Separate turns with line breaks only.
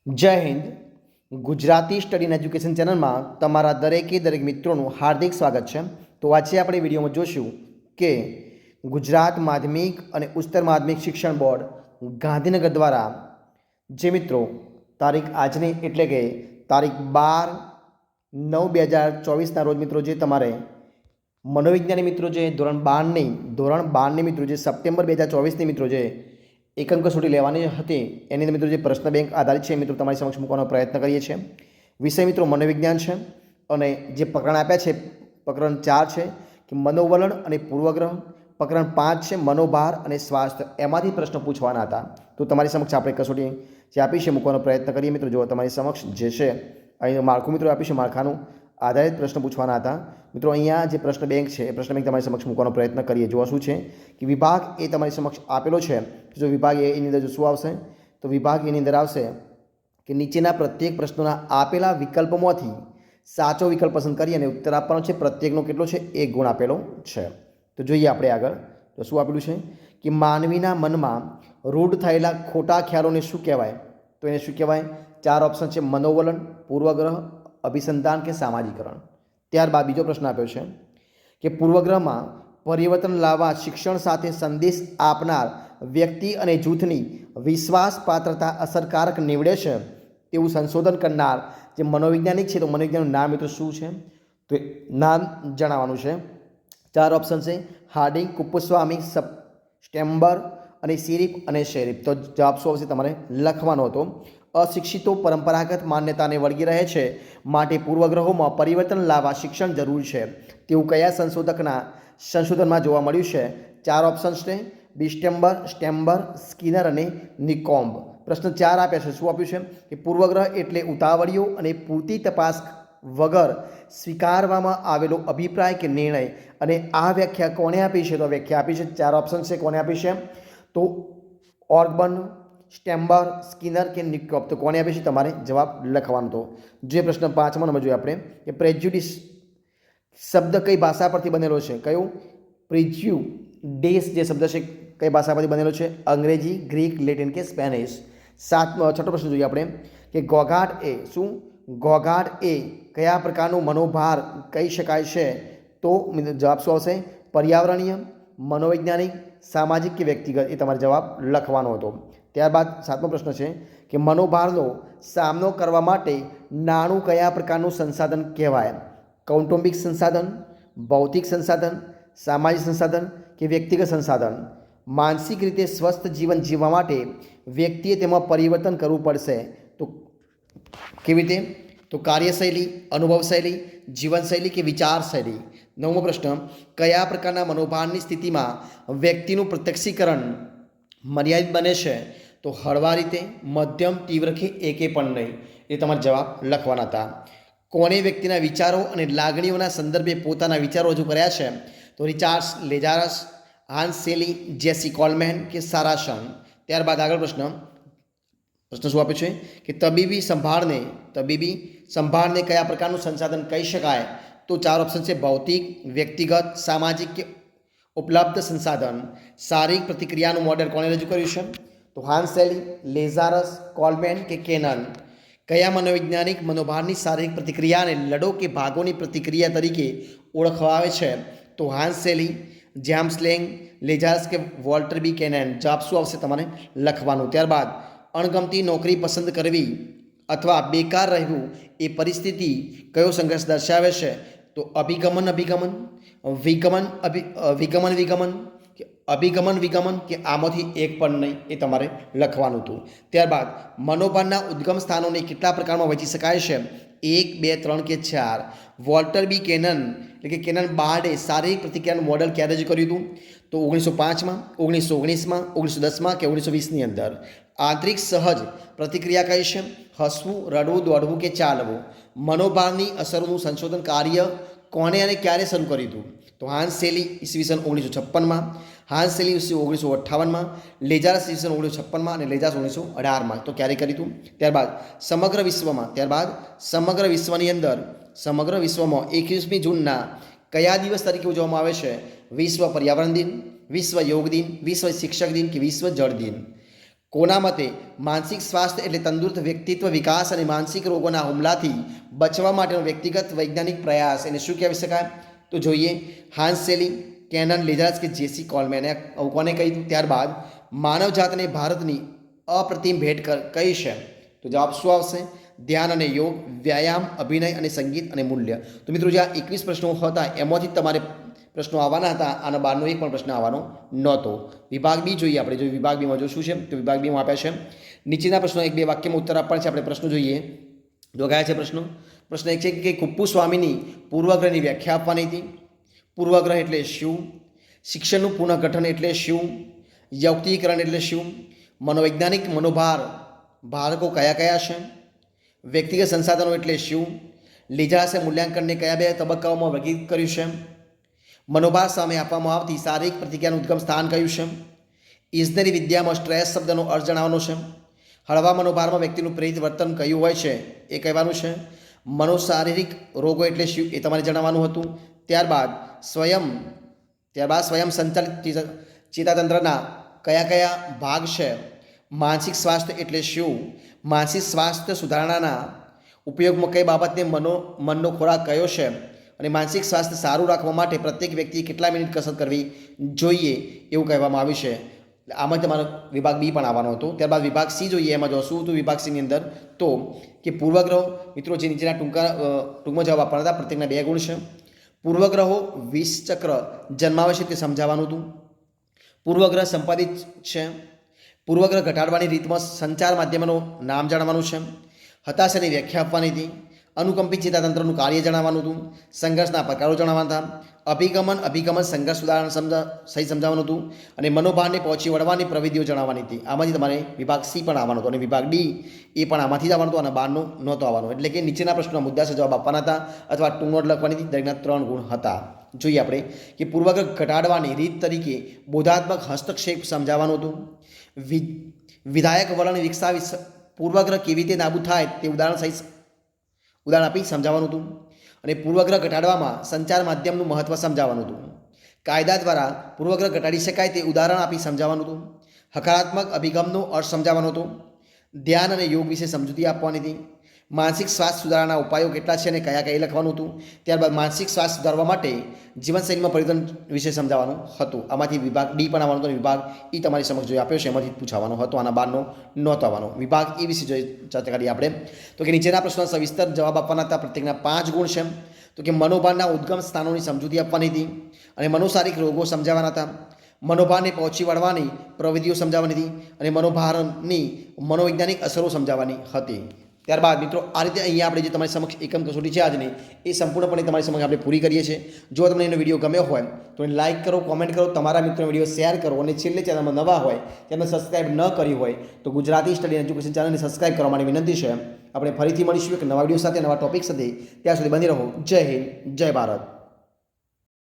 જય Hind. Gujarati study and education ચેનલમાં તમારા દરેક મિત્રોનું હાર્દિક સ્વાગત છે. તો આજે આપણે વિડીયોમાં જોશું કે ગુજરાત માધ્યમિક અને ઉચ્ચતર માધ્યમિક શિક્ષણ બોર્ડ ગાંધીનગર દ્વારા જે મિત્રો તારીખ આજની એટલે કે તારીખ 12/9/2024ના રોજ મિત્રો જે તમારે મનોવિજ્ઞાની મિત્રો જે ધોરણ 12ની મિત્રો જે સપ્ટેમ્બર 2024ની મિત્રો જે એકમ કસોટી લેવાની હતી એની અંદર મિત્રો જે પ્રશ્ન બેંક આધારિત છે મિત્રો તમારી સમક્ષ મૂકવાનો પ્રયત્ન કરીએ છીએ. વિષય મિત્રો મનોવિજ્ઞાન છે અને જે પ્રકરણ આપ્યા છે પ્રકરણ 4 છે કે મનોવલણ અને પૂર્વગ્રહ, પ્રકરણ 5 છે મનોભાર અને સ્વાસ્થ્ય. એમાંથી પ્રશ્નો પૂછવાના હતા. તો તમારી સમક્ષ આપણે કસોટી જે આપી છે મૂકવાનો પ્રયત્ન કરીએ મિત્રો. જો તમારી સમક્ષ જે છે અહીં માળખું મિત્રો આપીશું, માળખાનું આધારિત પ્રશ્ન પૂછવાના હતા મિત્રો. અહીંયા જે પ્રશ્ન બેંક છે એ પ્રશ્ન બેંક તમારી સમક્ષ મૂકવાનો પ્રયત્ન કરીએ. જોવા શું છે કે વિભાગ એ તમારી સમક્ષ આપેલો છે. જો વિભાગ એની અંદર જો શું આવશે તો વિભાગ એની અંદર આવશે કે નીચેના પ્રત્યેક પ્રશ્નોના આપેલા વિકલ્પોમાંથી સાચો વિકલ્પ પસંદ કરી અને ઉત્તર આપવાનો છે. પ્રત્યેકનો કેટલો છે? 1 ગુણ આપેલો છે. તો જોઈએ આપણે આગળ. તો શું આપેલું છે કે માનવીના મનમાં રૂઢ થયેલા ખોટા ખ્યાલોને શું કહેવાય? તો એને શું કહેવાય? 4 ઓપ્શન છે: મનોવલણ, પૂર્વગ્રહ, અભિસંધાન કે સામાજિકરણ. ત્યારબાદ બીજો પ્રશ્ન આપ્યો છે કે પૂર્વગ્રહમાં પરિવર્તન લાવવા શિક્ષણ સાથે સંદેશ આપનાર વ્યક્તિ અને જૂથની વિશ્વાસ પાત્રતા અસરકારક નીવડે છે તેવું સંશોધન કરનાર જે મનોવૈજ્ઞાનિક છે. તો મનોવૈજ્ઞાનિકનું નામ મિત્રો શું છે? તો નામ જણાવવાનું છે. 4 ઓપ્શન છે: હાર્ડિંગ, કુપ્પસ્વામી, સ્ટેમ્બર અને સિરીપ અને શેરીપ. તો જવાબ શું આવશે તમારે લખવાનો હતો. અશિક્ષિતો પરંપરાગત માન્યતાને વળગી રહે છે, માટે પૂર્વગ્રહોમાં પરિવર્તન લાવવા શિક્ષણ જરૂરી છે તેવું કયા સંશોધનમાં જોવા મળ્યું છે? 4 ઓપ્શન્સ છે: બિસ્ટેમ્બર, સ્ટેમ્બર, સ્કિનર અને નિકોમ્બ. પ્રશ્ન 4 આપ્યા છે. શું આપ્યું છે કે પૂર્વગ્રહ એટલે ઉતાવળિયો અને પૂરતી તપાસ વગર સ્વીકારવામાં આવેલો અભિપ્રાય કે નિર્ણય. અને આ વ્યાખ્યા કોણે આપી છે? તો વ્યાખ્યા આપી છે 4 ઓપ્શન છે. કોને આપી છે? તો ઓર્બન, સ્ટેમ્બર, સ્કિનર કે નિકોમ્બ. તો કોને આપી છે? તમારે જવાબ લખવાનો હતો. જે પ્રશ્ન 5મો નંબર જોઈએ આપણે કે પ્રેજ્યુડિસ શબ્દ કઈ ભાષા પરથી બનેલો છે? કયું? પ્રેજ્યુડિસ જે શબ્દ છે કઈ ભાષા પરથી બનેલો છે? અંગ્રેજી, ગ્રીક, લેટિન કે સ્પેનિશ. છઠ્ઠો પ્રશ્ન જોઈએ આપણે કે ઘોંઘાટ એ શું? ઘોંઘાટ એ કયા પ્રકારનું મનોભાર કહી શકાય છે? તો જવાબ શું આવશે? પર્યાવરણીય, મનોવૈજ્ઞાનિક, સામાજિક કે વ્યક્તિગત. એ તમારે જવાબ લખવાનો હતો. ત્યારબાદ 7મો પ્રશ્ન છે કે મનોભારનો સામનો કરવા માટે નાણું કયા પ્રકારનું સંસાધન કહેવાય? કૌટુંબિક સંસાધન, ભૌતિક સંસાધન, સામાજિક સંસાધન કે વ્યક્તિગત સંસાધન. માનસિક રીતે સ્વસ્થ જીવન જીવવા માટે વ્યક્તિએ તેમાં પરિવર્તન કરવું પડશે. તો કેવી રીતે? તો કાર્યશૈલી, અનુભવશૈલી, જીવનશૈલી કે વિચારશૈલી. 9મો પ્રશ્ન કયા પ્રકારના મનોભારની સ્થિતિમાં વ્યક્તિનું પ્રત્યક્ષીકરણ મર્યાદિત બને છે? તો હળવા રીતે, મધ્યમ, તીવ્ર કે એકે પણ નહીં. એ તમારે જવાબ લખવાના હતા. કોણે વ્યક્તિના વિચારો અને લાગણીઓના સંદર્ભે પોતાના વિચારો રજૂ કર્યા છે? તો રિચાર્ડ લેજારસ, હાન્સ સેલી, જેસી કોલમેન કે સારાસન. ત્યારબાદ આગળ પ્રશ્ન શું આપ્યું છે કે તબીબી સંભાળને કયા પ્રકારનું સંસાધન કહી શકાય? તો 4 ઓપ્શન છે: ભૌતિક, વ્યક્તિગત, સામાજિક કે ઉપલબ્ધ સંસાધન. શારીરિક પ્રતિક્રિયાનું મોડેલ કોણે રજૂ કર્યું છે? તો હાન્સ સેલી, લેઝારસ, કોલમેન કે કેનન. કયા મનોવૈજ્ઞાનિક મનોભારની શારીરિક પ્રતિક્રિયાને લડો કે ભાગોની પ્રતિક્રિયા તરીકે ઓળખવા આવે છે? તો હાન્સ સેલી, જેમ્સ લેંગ, લેઝારસ કે વોલ્ટર બી કેનન. જવાબ શું આવશે તમારે લખવાનું. ત્યારબાદ અણગમતી નોકરી પસંદ કરવી અથવા બેકાર રહેવું એ પરિસ્થિતિ કયો સંઘર્ષ દર્શાવે છે? તો અભિગમન કે અભિગમન કે આમાંથી એક પણ નહીં. એ તમારે લખવાનું હતું. ત્યારબાદ મનોભારના ઉદ્ગમ સ્થાનોને કેટલા પ્રકારમાં વહેંચી શકાય છે? 1, 2, 3 કે 4. વોલ્ટર બી કેનન એટલે કે કેનન બાર્ડે શારીરિક પ્રતિક્રિયાનું મોડેલ ક્યારે રજૂ કર્યું હતું? તો 1905માં, 1919માં, 1910માં કે 1920ની અંદર. આંતરિક સહજ પ્રતિક્રિયા કઈ છે? હસવું, રડવું, દોડવું કે ચાલવું. મનોભારની અસરોનું સંશોધન કાર્ય કોણે અને ક્યારે શરૂ કર્યું હતું? તો હાન્સ સેલી ઈસવીસન 1956માં, હાન્સ સેલી 1958માં, લેઝારસ ઈસવીસન 1956માં અને લેઝારસ 1918માં. તો ક્યારે કર્યું હતું? ત્યારબાદ સમગ્ર વિશ્વની અંદર સમગ્ર વિશ્વમાં 21મી જૂનના કયા દિવસ તરીકે ઉજવવામાં આવે છે? વિશ્વ પર્યાવરણ દિન, વિશ્વ યોગ દિન, વિશ્વ શિક્ષક દિન કે વિશ્વ જળ દિન. કોના મતે માનસિક સ્વાસ્થ્ય એટલે તંદુરસ્ત વ્યક્તિત્વ વિકાસ અને માનસિક રોગોના હુમલાથી બચવા માટેનો વ્યક્તિગત વૈજ્ઞાનિક પ્રયાસ એને શું કહેવી શકાય? તો જોઈએ હાન્સ સેલી, કેનન લેજાર્સ કે જેસી કોલમેને કોને કહ્યું. ત્યારબાદ માનવજાતને ભારતની અપ્રતિમ ભેટ કઈ છે? તો જવાબ શું આવશે? ધ્યાન અને યોગ, વ્યાયામ, અભિનય અને સંગીત અને મૂલ્ય. તો મિત્રો જે આ 21 પ્રશ્નો હતા એમાંથી તમારે પ્રશ્નો આવવાના હતા. આના બહારનો એક પણ પ્રશ્ન આવવાનો નહોતો. વિભાગ બી જોઈએ આપણે. જો વિભાગ બીમાં જો શું છે તો વિભાગ બીમાં આપ્યા છે નીચેના પ્રશ્નો 1-2 વાક્યમાં ઉત્તર આપવાના છે. આપણે પ્રશ્નો જોઈએ. જો કયા છે પ્રશ્નો? પ્રશ્ન 1 છે કે કુપ્પુ સ્વામીની પૂર્વગ્રહની વ્યાખ્યા આપવાની હતી. પૂર્વગ્રહ એટલે શું? શિક્ષણનું પુનઃગઠન એટલે શું? યૌક્તિકરણ એટલે શું? મનોવૈજ્ઞાનિક મનોભાર ભારકો કયા કયા છે? વ્યક્તિગત સંસાધનો એટલે શું? લેજાર્સે મૂલ્યાંકનને કયા 2 તબક્કાઓમાં વર્ગીકૃત કર્યું છે? મનોભાર સામે આપવામાં આવતી શારીરિક પ્રતિક્રિયાનું ઉદ્ગમ સ્થાન કયું છે? ઇજનેરી વિદ્યામાં સ્ટ્રેસ શબ્દનો અર્થ જણાવવાનો છે. હળવા મનોભારમાં વ્યક્તિનું પ્રેરિત વર્તન કયું હોય છે એ કહેવાનું છે. મનોશારીરિક રોગો એટલે શું એ તમારે જણાવવાનું હતું. ત્યારબાદ સ્વયં સંચાલિત ચેતાતંત્રના કયા કયા ભાગ છે? માનસિક સ્વાસ્થ્ય એટલે શું? માનસિક સ્વાસ્થ્ય સુધારણાના ઉપયોગમાં કઈ બાબતને મનનો ખોરાક કયો છે? અને માનસિક સ્વાસ્થ્ય સારું રાખવા માટે પ્રત્યેક વ્યક્તિએ કેટલા મિનિટ કસરત કરવી જોઈએ એવું કહેવામાં આવ્યું છે. આમાં તમારો વિભાગ બી પણ આવવાનો હતો. ત્યારબાદ વિભાગ સી જોઈએ. એમાં જો શું હતું વિભાગ સીની અંદર? તો કે પૂર્વગ્રહો. મિત્રો જે નીચેના ટૂંકમાં જવાબ આપવાના હતા પ્રત્યેકના 2 ગુણ છે. પૂર્વગ્રહો વિષચક્ર જન્માવે છે તે સમજાવવાનું હતું. પૂર્વગ્રહ સંપાદિત છે. પૂર્વગ્રહ ઘટાડવાની રીતમાં સંચાર માધ્યમોનું નામ જાણવાનું છે. હતાશાની વ્યાખ્યા આપવાની હતી. અનુકંપિત ચેતાતંત્રનું કાર્ય જણાવવાનું હતું. સંઘર્ષના પ્રકારો જણાવવાના હતા. અભિગમન સંઘર્ષ ઉદાહરણ સહી સમજાવવાનું હતું. અને મનોભારને પહોંચી વળવાની પ્રવિધિઓ જણાવવાની હતી. આમાંથી તમારે વિભાગ સી પણ આવવાનો હતો અને વિભાગ ડી એ પણ આમાંથી જ આવવાનો હતો અને બહારનું નહોતો આવવાનો. એટલે કે નીચેના પ્રશ્નોના મુદ્દા જવાબ આપવાના હતા અથવા ટૂંક નોટ લખવાની હતી. દરેકના 3 ગુણ હતા. જોઈએ આપણે કે પૂર્વગ્રહ ઘટાડવાની રીત તરીકે બોધાત્મક હસ્તક્ષેપ સમજાવવાનું હતું. વિધાયક વલણ વિકસાવી પૂર્વગ્રહ કેવી રીતે નાબૂદ થાય તે ઉદાહરણ આપી સમજાવવાનું હતું. અને પૂર્વગ્રહ ઘટાડવામાં સંચાર માધ્યમનું મહત્ત્વ સમજાવવાનું હતું. કાયદા દ્વારા પૂર્વગ્રહ ઘટાડી શકાય તે ઉદાહરણ આપી સમજાવવાનું હતું. હકારાત્મક અભિગમનો અર્થ સમજાવવાનો હતો. ધ્યાન અને યોગ વિશે સમજૂતી આપવાની હતી. માનસિક સ્વાસ્થ્ય સુધારવાના ઉપાયો કેટલા છે અને કયા કયા લખવાનું હતું. ત્યારબાદ માનસિક સ્વાસ્થ્ય સુધારવા માટે જીવનશૈલીમાં પરિવર્તન વિશે સમજાવવાનું હતું. આમાંથી વિભાગ ડી પણ આવવાનો હતો અને વિભાગ ઈ તમારી સમક્ષ જોઈ આપ્યો છે એમાંથી પૂછવાનો હતો. આના બહારનો નહોતો આવવાનો. વિભાગ એ વિશે જોઈ ચર્ચા કરીએ આપણે. તો કે નીચેના પ્રશ્નોના સવિસ્તર જવાબ આપવાના હતા. પ્રત્યેકના 5 ગુણ છે. તો કે મનોભારના ઉદ્ગમ સ્થાનોની સમજૂતી આપવાની હતી અને મનોશારીરિક રોગો સમજાવવાના હતા. મનોભારને પહોંચી વળવાની પ્રવિધિઓ સમજાવવાની હતી અને મનોભારની મનોવૈજ્ઞાનિક અસરો સમજાવવાની હતી. ત્યારબાદ મિત્રો આ રીતે અહીંયા આપણે જે તમારી સમક્ષ એકમ કસોટી છે આજની એ સંપૂર્ણપણે તમારી સમક્ષ આપણે પૂરી કરીએ છીએ. જો તમને એનો વિડીયો ગમ્યો હોય તો એને લાઇક કરો, કોમેન્ટ કરો, તમારા મિત્રોને વિડીયો શેર કરો અને છેલ્લે ચેનલમાં નવા હોય તેને સબસ્ક્રાઇબ ન કરી હોય તો ગુજરાતી સ્ટડી એજ્યુકેશન ચેનલને સબસ્ક્રાઇબ કરવા માટે વિનંતી છે. આપણે ફરીથી મળીશું એક નવા વિડીયો સાથે, નવા ટોપિક સાથે. ત્યાં સુધી બની રહો. જય હિન્દ, જય ભારત.